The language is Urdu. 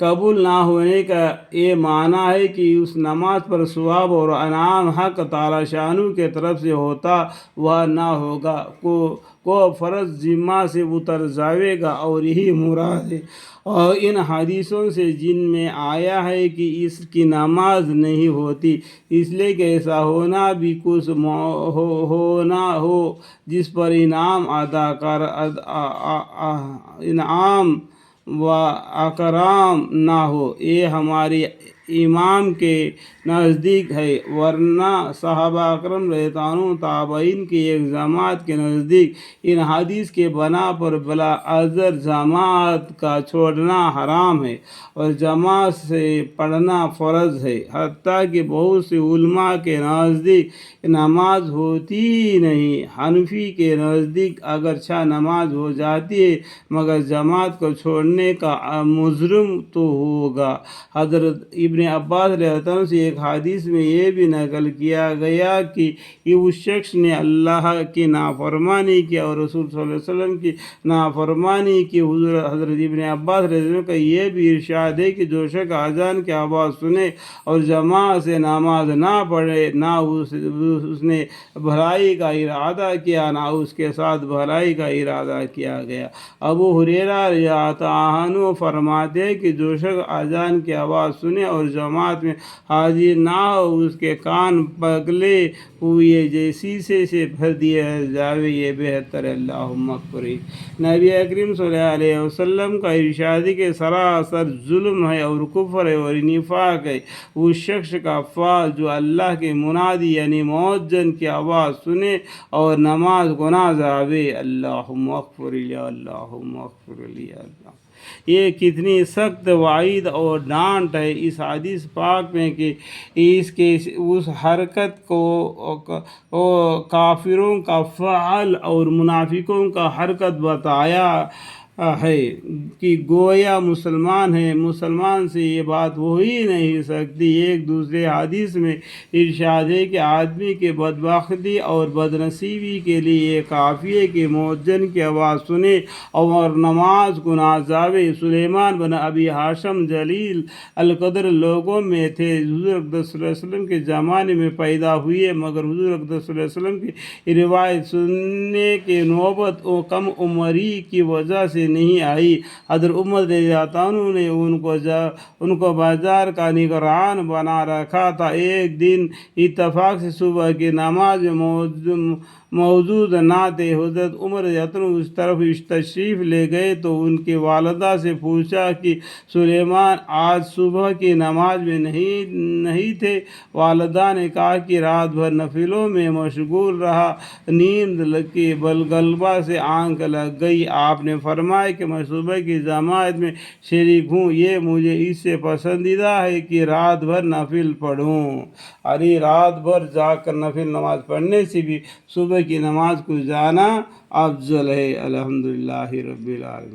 قبول نہ ہونے کا یہ معنی ہے کہ اس نماز پر ثواب اور انعام حق تعالی شانو کے طرف سے ہوتا وہ نہ ہوگا، کو فرض ذمہ سے اتر جاوے گا، اور یہی مراد ہے اور ان حدیثوں سے جن میں آیا ہے کہ اس کی نماز نہیں ہوتی، اس لیے کہ ایسا ہونا بھی کچھ ہونا ہو جس پر انعام و اکرام نہ ہو، یہ ہمارے امام کے نزدیک ہے، ورنہ صحابہ اکرم رضی اللہ عنہ تابعین کی ایک جماعت کے نزدیک ان حدیث کے بنا پر بلا عذر جماعت کا چھوڑنا حرام ہے اور جماعت سے پڑھنا فرض ہے، حتیٰ کہ بہت سے علماء کے نزدیک نماز ہوتی ہی نہیں۔ حنفی کے نزدیک اگرچہ نماز ہو جاتی ہے مگر جماعت کو چھوڑنے کا مجرم تو ہوگا۔ حضرت ابن عباس رضی اللہ عنہ سے ایک حدیث میں یہ بھی نقل کیا گیا کہ اس شخص نے اللہ کی نافرمانی کی اور رسول صلی اللہ علیہ وسلم کی نافرمانی کی۔ حضرت ابن عباس رضی اللہ عنہ کا یہ بھی ارشاد ہے کہ جو شخص اذان کی آواز سنے اور جماعت سے نماز نہ پڑھے، نہ اس نے بھلائی کا ارادہ کیا نہ اس کے ساتھ بھلائی کا ارادہ کیا گیا۔ ابو ہریرہ رضی اللہ عنہ فرماتے ہیں کہ جو شخص اذان کی آواز سنے اور جماعت میں حاضر نہ ہو، اس کے کان پگھلے ہوئے جیسے سے بھر دیا جاوے، یہ بہتر ہے۔ اللہم اغفر۔ نبی کریم صلی اللہ علیہ وسلم کا ارشاد ہے کہ سراسر ظلم ہے اور کفر ہے اور نفاق ہے اس شخص کا فعل جو اللہ کے منادی یعنی مؤذن کی آواز سنے اور نماز کو نہ جاوے۔ اللہم اغفر لی، اللہم اغفر لی، اللہ۔ یہ کتنی سخت وعید اور ڈانٹ ہے اس حدیث پاک میں کہ اس حرکت کو کافروں کا فعل اور منافقوں کا حرکت بتایا ہے کہ گویا مسلمان سے یہ بات ہو ہی نہیں سکتی۔ ایک دوسرے حدیث میں ارشاد ہے کہ آدمی کے بدبختی اور بدنصیبی کے لیے یہ کافی ہے کہ مؤذن کی آواز سنے اور نماز کو نہ جاوے۔ سلیمان بن ابی ہاشم جلیل القدر لوگوں میں تھے، حضور اقدس صلی اللہ علیہ وسلم کے زمانے میں پیدا ہوئے، مگر حضور اقدس صلی اللہ علیہ وسلم کی روایت سننے کی نوبت کم عمری کی وجہ سے نہیں آئی۔ حضرت عمر رضی اللہ عنہ نے ان کو بازار کا نگران بنا رکھا تھا۔ ایک دن اتفاق سے صبح کی نماز میں موجود نہ تھے۔ حضرت عمر رضی اللہ عنہ اس طرف تشریف لے گئے تو ان کی والدہ سے پوچھا کہ سلیمان آج صبح کی نماز میں نہیں تھے؟ والدہ نے کہا کہ رات بھر نفلوں میں مشغول رہا، نیند کی غلبہ سے آنکھ لگ گئی۔ آپ نے فرمایا کہ میں صبح کی جماعت میں شریک ہوں، یہ مجھے اس سے پسندیدہ ہے کہ رات بھر نفل پڑھوں۔ رات بھر جا کر نفل نماز پڑھنے سے بھی صبح کی نماز کو جانا افضل ہے۔ الحمدللہ رب العالمین۔